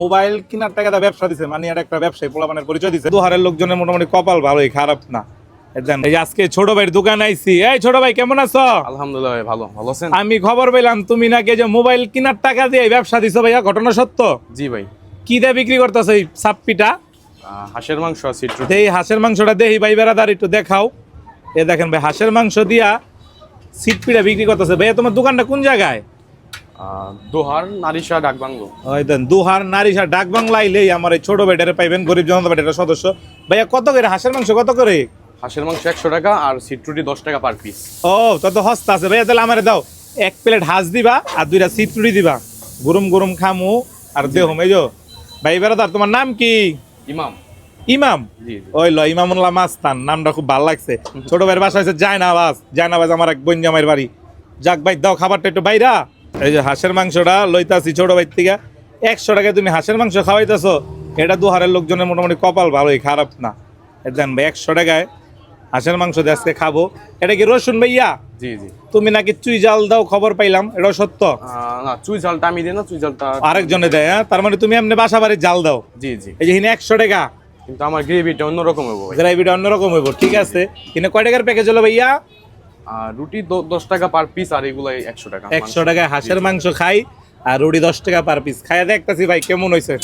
Mobile কেনার টাকা ব্যবসা দিছে, মানে এটা একটা ব্যবসায়ী পোলাপানের পরিচয় দিছে। দুহারের লোকজনের মোটামুটি কপাল ভালোই, খারাপ না। এই আজকে ছোট ভাইয়ের দোকান আইছি। এই ছোট ভাই কেমন আছো? আলহামদুলিল্লাহ ভাই, ভালো আছেন? আমি খবর পেলাম তুমি নাকি যে মোবাইল কেনার টাকা দিয়ে ব্যবসা দিছো ভাইয়া, ঘটনা সত্য? জি ভাই। কি দিয়ে বিক্রি করতেছো এই সাপ্পিটা? হাঁসের মাংস আছে একটু। এই হাঁসের মাংসটা দেহি ভাই বেড়াদার, একটু দেখাও। এ দেখেন ভাই, হাঁসের মাংস দিয়া সিটপিটা বিক্রি করতেছে। ভাইয়া তোমার দোকানটা কোন জায়গায়? দোহার নারিশা ডাকবাংলো। ওই দেন দুহার নারিশা ডাক বাংলা আইলেই আমার এই ছোট ভাইটারে পাইবেন, গরিব জনতা পার্টির সদস্য। ভাইয়া কত করে হাঁসের মাংস, কত করে? হাঁসের মাংস 100 টাকা আর সিটরুটি 10 টাকা পার পিস। ও তত হস্তা আছে ভাইয়া, তাহলে আমারে দাও 1 প্লেট হাঁস দিবা আর 2টা সিটরুটি দিবা, গরম গরম খামু আর দেহম। এই যো ভাই বেড়াদার, তোমার নাম কি? ইমাম। ইমাম? জি। ওই ল ইমামুল্লাহ মাস্তান, নামটা খুব ভালো লাগছে। ছোট ভাইয়ের বাসা হয়েছে জায়নাবাজ। জায়নাবাজ আমার এক বোন জামাইয়ের বাড়ি। যাক ভাই, দাও খাবারটা একটু বাইরা। এই যে হাঁসের মাংসটা লইতাছি ছোট ভাই থেকে। 100 টাকায় তুমি হাঁসের মাংস খাওয়াইতেছো, এটা দুহারের লোকজনের মোটামুটি কপাল ভালোই, খারাপ না। দেন ভাই 100 টাকায় হাঁসের মাংস দিয়ে আজকে খাবো। এটা কি রসুন ভাইয়া? জি জি। তুমি নাকি চুই জাল দাও, খবর পাইলাম, এটাও সত্য? না, চুই ঝালটা আমি দিই না, চুই ঝালটা আরেকজনে দেয়। হ্যাঁ, তার মানে তুমি এমনি বাসা বাড়ির জাল দাও? জি জি। এই যে হিনে 100 টাকা, কিন্তু আমার গ্রেভিটা অন্যরকম হবে ভাই। গ্রেভিটা অন্যরকম হইব, ঠিক আছে। কিনে কয় টাকার প্যাকেজ হলো ভাইয়া? রুটি 10 টাকা পার পিস আর এগুলাই 100 টাকা। 100 টাকায় হাঁসের মাংস খাই আর রুটি 10 টাকা পার পিস। খাইয়া দেখতেছি ভাই কেমন হয়েছে।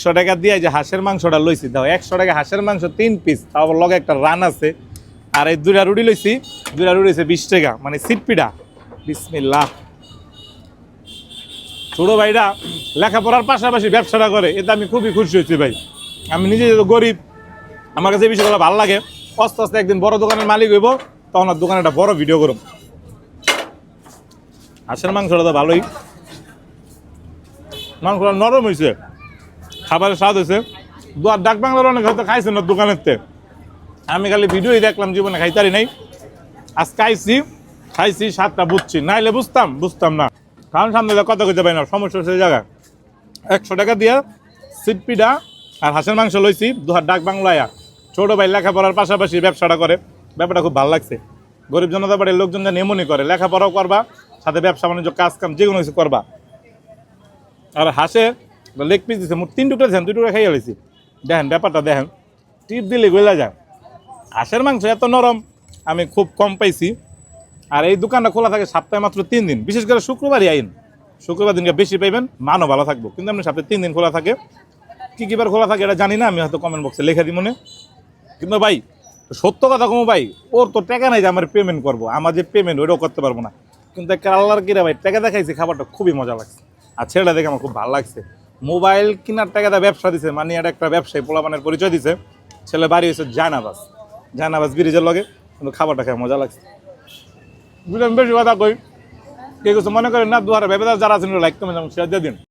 100 টাকা দিয়ে যে হাঁসের মাংসটা লইছি, দাও 100 টাকা হাঁসের মাংস 3 পিস, তারপর লগে একটা রান আছে। আর এই 2টা রুটি লইছি, 2টা রুটি হয়েছে 20 টাকা, মানে সিটপিটা। বিসমিল্লাহ। ছোট ভাইরা লেখাপড়ার পাশাপাশি ব্যবসাটা করে, এতে আমি খুবই খুশি হয়েছি ভাই। আমি নিজে যেহেতু গরিব, আমার কাছে এই বিষয়গুলো ভালো লাগে। আস্তে আস্তে একদিন বড় দোকানের মালিক হইব, তখন আর দোকানে একটা বড় ভিডিও করুন। হাঁসের মাংসটা তো ভালোই, মাংসটা নরম হয়েছে, খাবারের স্বাদ হয়েছে। দুয়ার ডাক বাংলার অনেক হয়তো খাইছে না দোকানের তে, আমি খালি ভিডিওই দেখলাম, জীবনে খাইতারি নাই। আজ খাইছি স্বাদটা বুঝছি, নাইলে বুঝতাম না। কারণ সামনে কথা কইতে পারি না, সমস্যা সেই জায়গায়। 100 টাকা দিয়ে সিটপিটা আর হাঁসের মাংস লইছি দুহার ডাক বাংলায়া। ছোট ভাই লেখাপড়ার পাশাপাশি ব্যবসাটা করে, ব্যাপারটা খুব ভালো লাগছে। গরিব জনতা পার্টির লোকজন যেন এমনই করে, লেখাপড়াও করবা, সাথে ব্যবসা বাণিজ্য কাজ কাম যে কোনো কিছু করবা। আর হাঁসে লেগ পিস দিচ্ছে, মোট 3 টুকরা দিয়েছেন, 2 টুকরা খাইয়া লইছি। দেখেন ব্যাপারটা দেখেন, টিপ দিলে গলা যায়। হাঁসের মাংস এত নরম আমি খুব কম পাইছি। আর এই দোকানটা খোলা থাকে সপ্তাহে মাত্র 3 দিন, বিশেষ করে শুক্রবারই আইন। শুক্রবার দিনকে বেশি পাইবেন, মানও ভালো থাকবো। কিন্তু আপনি সপ্তাহে 3 দিন খোলা থাকে। কী বার খোলা থাকে এটা জানি না, আমি হয়তো কমেন্ট বক্সে লিখে দিই মনে। কিন্তু ভাই সত্য কথা কমো ভাই, ওর তো টাকা নাই যে আমার পেমেন্ট করবো, আমার যে পেমেন্ট ওইটাও করতে পারবো না। কিন্তু একটা আল্লাহর কিরা ভাই, টাকা দেখাইছি, খাবারটা খুবই মজা লাগছে। আর ছেলেটা দেখে আমার খুব ভালো লাগছে। মোবাইল কেনার টাকা দিয়ে ব্যবসা দিছে, মানে এটা একটা ব্যবসায়ী পোলাপানের পরিচয় দিছে। ছেলে বাড়ি হয়েছে জায়নাবাজ ব্রিজের লগে, কিন্তু খাবারটা খেয়ে মজা লাগছে। বুঝলেন, বেশি কথা কই কে কিছু মনে করেন না। দুয়ারে ভেবে যারা আছেন লাইক কমেন্ট শেয়ার দিয়ে দিন।